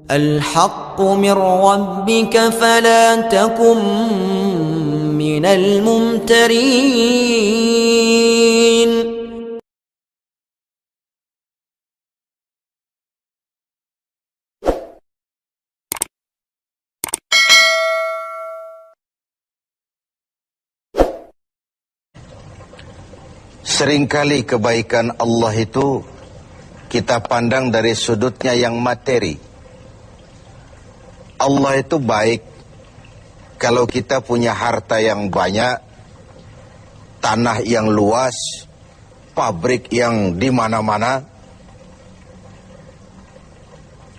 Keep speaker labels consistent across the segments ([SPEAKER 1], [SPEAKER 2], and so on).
[SPEAKER 1] الحق من ربك فلا تكن من الممترين.
[SPEAKER 2] Seringkali kebaikan Allah itu kita pandang dari sudutnya yang materi. Allah itu baik kalau kita punya harta yang banyak, tanah yang luas, pabrik yang di mana-mana.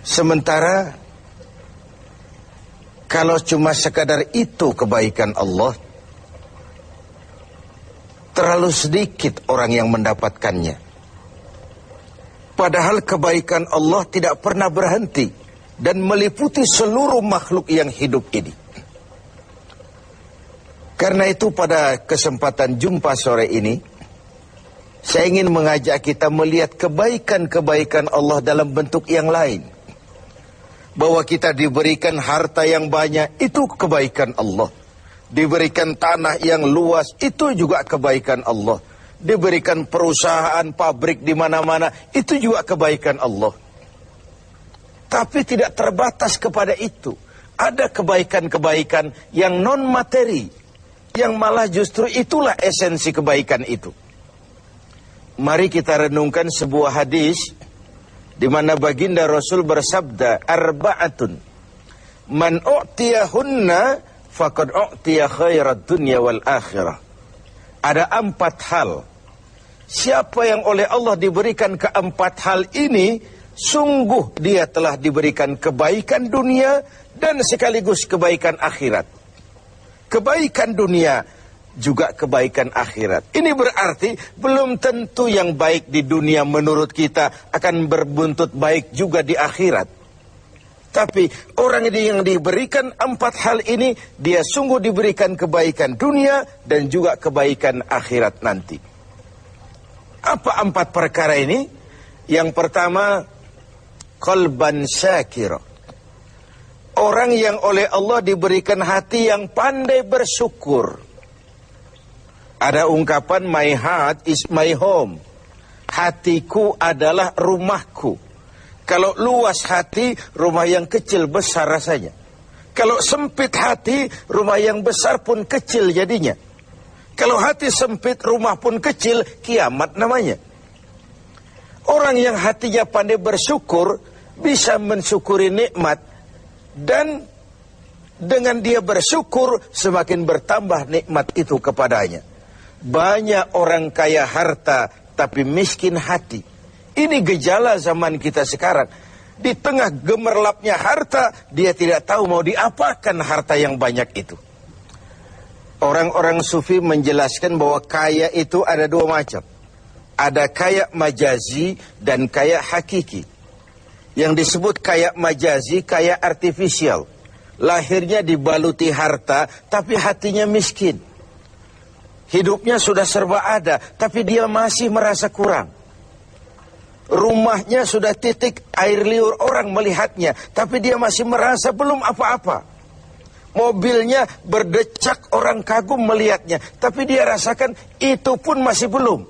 [SPEAKER 2] Sementara kalau cuma sekadar itu kebaikan Allah, terlalu sedikit orang yang mendapatkannya. Padahal kebaikan Allah tidak pernah berhenti dan meliputi seluruh makhluk yang hidup ini. Karena itu pada kesempatan jumpa sore ini, saya ingin mengajak kita melihat kebaikan-kebaikan Allah dalam bentuk yang lain. Bahwa kita diberikan harta yang banyak, itu kebaikan Allah. Diberikan tanah yang luas, itu juga kebaikan Allah. Diberikan perusahaan, pabrik di mana-mana, itu juga kebaikan Allah. Tapi tidak terbatas kepada itu. Ada kebaikan-kebaikan yang non-materi, yang malah justru itulah esensi kebaikan itu. Mari kita renungkan sebuah hadis, di mana baginda Rasul bersabda, arba'atun man u'tiyahunna faqad u'tiya khairat dunya wal akhirah. Ada 4 hal. Siapa yang oleh Allah diberikan keempat hal ini, sungguh dia telah diberikan kebaikan dunia dan sekaligus kebaikan akhirat. Kebaikan dunia juga kebaikan akhirat. Ini berarti belum tentu yang baik di dunia menurut kita akan berbuntut baik juga di akhirat. Tapi orang yang diberikan 4 hal ini, dia sungguh diberikan kebaikan dunia dan juga kebaikan akhirat nanti. Apa 4 perkara ini? Yang pertama, qalban syakira. Orang yang oleh Allah diberikan hati yang pandai bersyukur. Ada ungkapan, my heart is my home. Hatiku adalah rumahku. Kalau luas hati, rumah yang kecil besar rasanya. Kalau sempit hati, rumah yang besar pun kecil jadinya. Kalau hati sempit, rumah pun kecil, kiamat namanya. Orang yang hatinya pandai bersyukur, bisa mensyukuri nikmat. Dan dengan dia bersyukur, semakin bertambah nikmat itu kepadanya. Banyak orang kaya harta, tapi miskin hati. Ini gejala zaman kita sekarang. Di tengah gemerlapnya harta, dia tidak tahu mau diapakan harta yang banyak itu. Orang-orang sufi menjelaskan bahwa kaya itu ada 2 macam. Ada kaya majazi dan kaya hakiki. Yang disebut kaya majazi, kaya artifisial. Lahirnya dibaluti harta, tapi hatinya miskin. Hidupnya sudah serba ada, tapi dia masih merasa kurang. Rumahnya sudah titik air liur orang melihatnya, tapi dia masih merasa belum apa-apa. Mobilnya berdecak orang kagum melihatnya, tapi dia rasakan itu pun masih belum.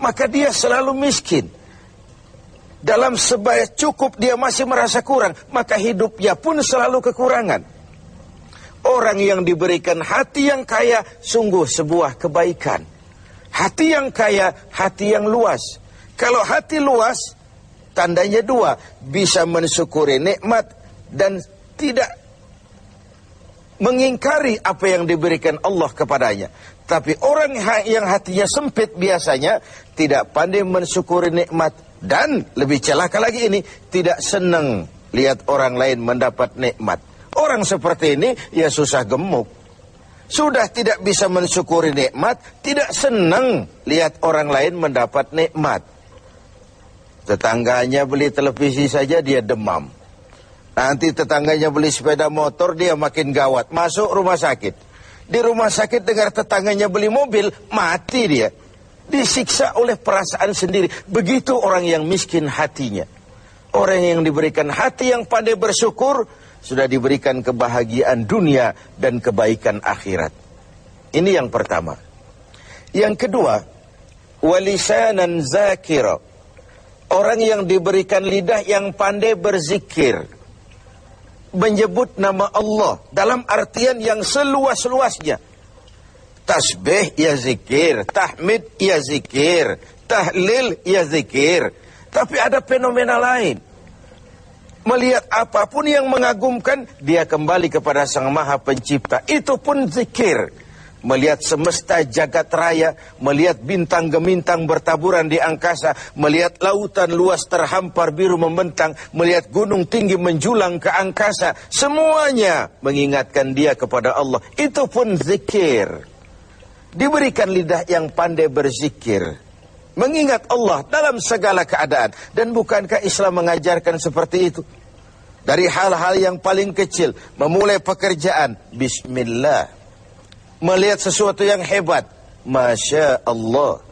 [SPEAKER 2] Maka dia selalu miskin. Dalam sebaya cukup dia masih merasa kurang, maka hidupnya pun selalu kekurangan. Orang yang diberikan hati yang kaya, sungguh sebuah kebaikan. Hati yang kaya, hati yang luas. Kalau hati luas, tandanya 2, bisa mensyukuri nikmat dan tidak mengingkari apa yang diberikan Allah kepadanya. Tapi orang yang hatinya sempit biasanya tidak pandai mensyukuri nikmat. Dan lebih celaka lagi ini, tidak senang lihat orang lain mendapat nikmat. Orang seperti ini ya susah gemuk. Sudah tidak bisa mensyukuri nikmat, tidak senang lihat orang lain mendapat nikmat. Tetangganya beli televisi saja dia demam. Nanti tetangganya beli sepeda motor, dia makin gawat. Masuk rumah sakit. Di rumah sakit dengar tetangganya beli mobil, mati dia. Disiksa oleh perasaan sendiri. Begitu orang yang miskin hatinya. Orang yang diberikan hati yang pandai bersyukur, sudah diberikan kebahagiaan dunia dan kebaikan akhirat. Ini yang pertama. Yang kedua, walisanan zakira. Orang yang diberikan lidah yang pandai berzikir, menyebut nama Allah dalam artian yang seluas-luasnya. Tasbih ya zikir, tahmid ya zikir, tahlil ya zikir. Tapi ada fenomena lain. Melihat apapun yang mengagumkan, dia kembali kepada Sang Maha Pencipta. Itu pun zikir. Melihat semesta jagat raya, melihat bintang gemintang bertaburan di angkasa, melihat lautan luas terhampar biru membentang, melihat gunung tinggi menjulang ke angkasa, semuanya mengingatkan dia kepada Allah. Itu pun zikir. Diberikan lidah yang pandai berzikir, mengingat Allah dalam segala keadaan. Dan bukankah Islam mengajarkan seperti itu? Dari hal-hal yang paling kecil, memulai pekerjaan, bismillah. Melihat sesuatu yang hebat, Masya Allah.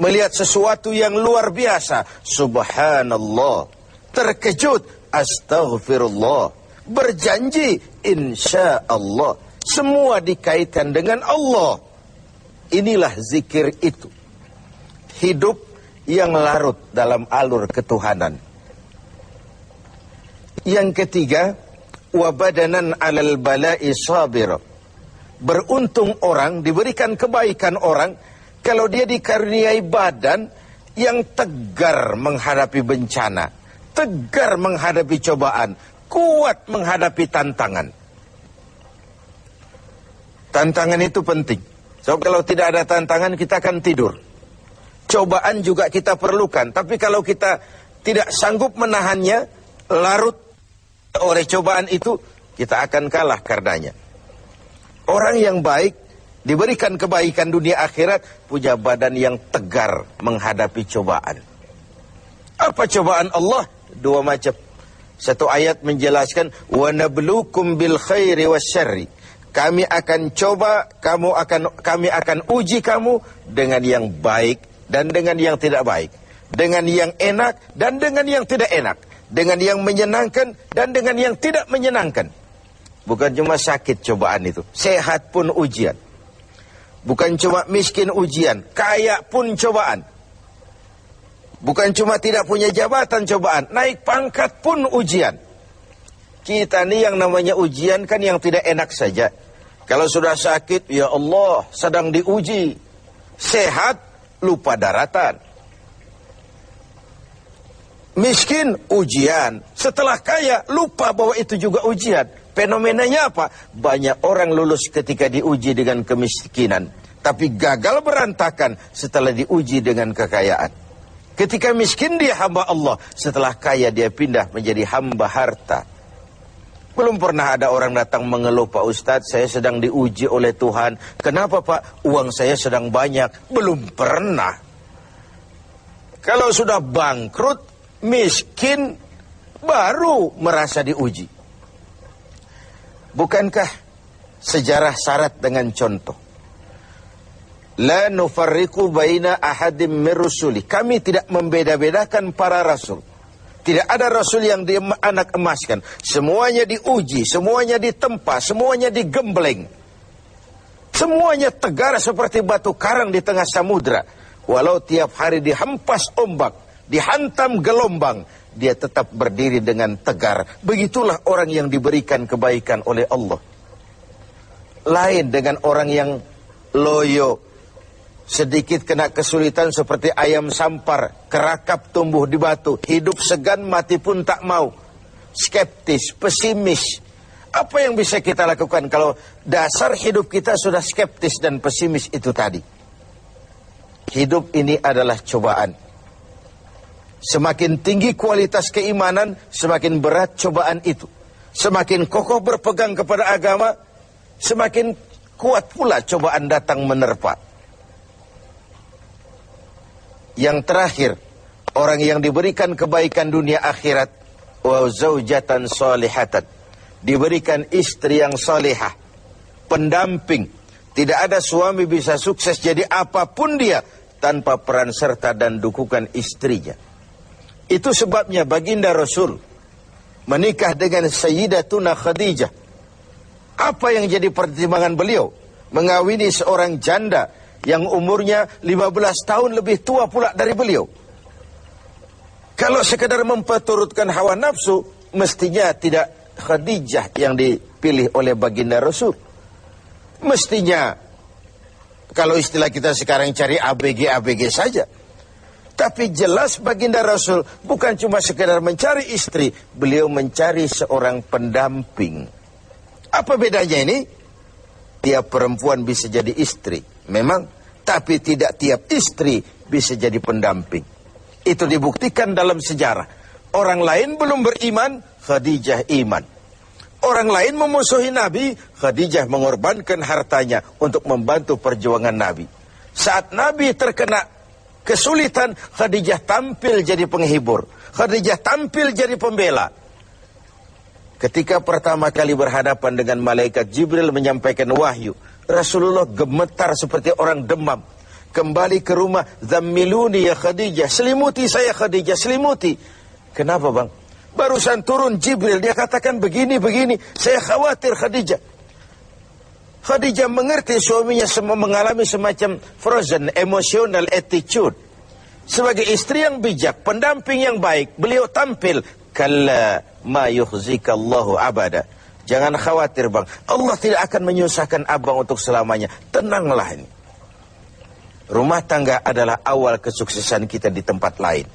[SPEAKER 2] Melihat sesuatu yang luar biasa, Subhanallah. Terkejut, Astaghfirullah. Berjanji, Insya Allah. Semua dikaitkan dengan Allah. Inilah zikir itu. Hidup yang larut dalam alur ketuhanan. Yang ketiga, wabadanan alal bala'i sabir. Beruntung orang, diberikan kebaikan orang, kalau dia dikaruniai badan yang tegar menghadapi bencana, tegar menghadapi cobaan, kuat menghadapi tantangan. Tantangan itu penting. So, kalau tidak ada tantangan, kita akan tidur. Cobaan juga kita perlukan. Tapi kalau kita tidak sanggup menahannya, larut oleh cobaan itu, kita akan kalah karenanya. Orang yang baik, diberikan kebaikan dunia akhirat, punya badan yang tegar menghadapi cobaan. Apa cobaan Allah? Dua macam. Satu ayat menjelaskan, وَنَبْلُوكُمْ بِالْخَيْرِ وَالشَّرِّ. Kami akan coba, kami akan uji kamu dengan yang baik dan dengan yang tidak baik. Dengan yang enak dan dengan yang tidak enak. Dengan yang menyenangkan dan dengan yang tidak menyenangkan. Bukan cuma sakit cobaan itu, sehat pun ujian. Bukan cuma miskin ujian, kaya pun cobaan. Bukan cuma tidak punya jabatan cobaan, naik pangkat pun ujian. Kita nih yang namanya ujian kan yang tidak enak saja. Kalau sudah sakit, ya Allah, sedang diuji. Sehat, lupa daratan. Miskin, ujian. Setelah kaya, lupa bahwa itu juga ujian. Fenomenanya apa? Banyak orang lulus ketika diuji dengan kemiskinan, tapi gagal berantakan setelah diuji dengan kekayaan. Ketika miskin dia hamba Allah, setelah kaya dia pindah menjadi hamba harta. Belum pernah ada orang datang mengeluh, Pak Ustadz, saya sedang diuji oleh Tuhan. Kenapa Pak? Uang saya sedang banyak. Belum pernah. Kalau sudah bangkrut, miskin, baru merasa diuji. Bukankah sejarah syarat dengan contoh? La nufarriqu baina ahadim min rusuli. Kami tidak membeda-bedakan para rasul. Tidak ada rasul yang dianak emaskan. Semuanya diuji, semuanya ditempa, semuanya digembleng. Semuanya tegar seperti batu karang di tengah samudra. Walau tiap hari dihempas ombak, dihantam gelombang, dia tetap berdiri dengan tegar. Begitulah orang yang diberikan kebaikan oleh Allah. Lain dengan orang yang loyo, sedikit kena kesulitan seperti ayam sampar, kerakap tumbuh di batu, hidup segan mati pun tak mau. Skeptis, pesimis. Apa yang bisa kita lakukan kalau dasar hidup kita sudah skeptis dan pesimis itu tadi? Hidup ini adalah cobaan. Semakin tinggi kualitas keimanan, semakin berat cobaan itu. Semakin kokoh berpegang kepada agama, semakin kuat pula cobaan datang menerpa. Yang terakhir, orang yang diberikan kebaikan dunia akhirat, wa zaujatan salihatan, diberikan istri yang salihah, pendamping. Tidak ada suami bisa sukses jadi apapun dia tanpa peran serta dan dukungan istrinya. Itu sebabnya baginda Rasul menikah dengan Sayyidatuna Khadijah. Apa yang jadi pertimbangan beliau? Mengawini seorang janda yang umurnya 15 tahun lebih tua pula dari beliau. Kalau sekedar memperturutkan hawa nafsu, mestinya tidak Khadijah yang dipilih oleh baginda Rasul. Mestinya, kalau istilah kita sekarang cari ABG saja. Tapi jelas baginda Rasul bukan cuma sekedar mencari istri, beliau mencari seorang pendamping. Apa bedanya ini? Tiap perempuan bisa jadi istri, memang, tapi tidak tiap istri bisa jadi pendamping. Itu dibuktikan dalam sejarah. Orang lain belum beriman, Khadijah iman. Orang lain memusuhi Nabi, Khadijah mengorbankan hartanya untuk membantu perjuangan Nabi. Saat Nabi terkena kesulitan, Khadijah tampil jadi penghibur. Khadijah tampil jadi pembela. Ketika pertama kali berhadapan dengan malaikat Jibril menyampaikan wahyu, Rasulullah gemetar seperti orang demam. Kembali ke rumah, zammiluni ya Khadijah, selimuti saya Khadijah, selimuti. Kenapa bang? Barusan turun Jibril, dia katakan begini, saya khawatir Khadijah. Khadijah mengerti suaminya mengalami semacam frozen, emotional attitude. Sebagai istri yang bijak, pendamping yang baik, beliau tampil. Kalla ma yukhzikallahu abada. Jangan khawatir bang, Allah tidak akan menyusahkan abang untuk selamanya. Tenanglah ini. Rumah tangga adalah awal kesuksesan kita di tempat lain.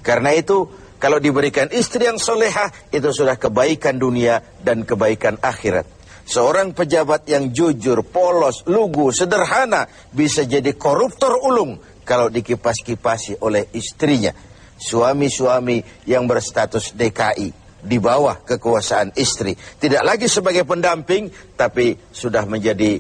[SPEAKER 2] Karena itu, kalau diberikan istri yang solehah, itu sudah kebaikan dunia dan kebaikan akhirat. Seorang pejabat yang jujur, polos, lugu, sederhana, bisa jadi koruptor ulung kalau dikipas-kipasi oleh istrinya. Suami-suami yang berstatus DKI, di bawah kekuasaan istri, tidak lagi sebagai pendamping, tapi sudah menjadi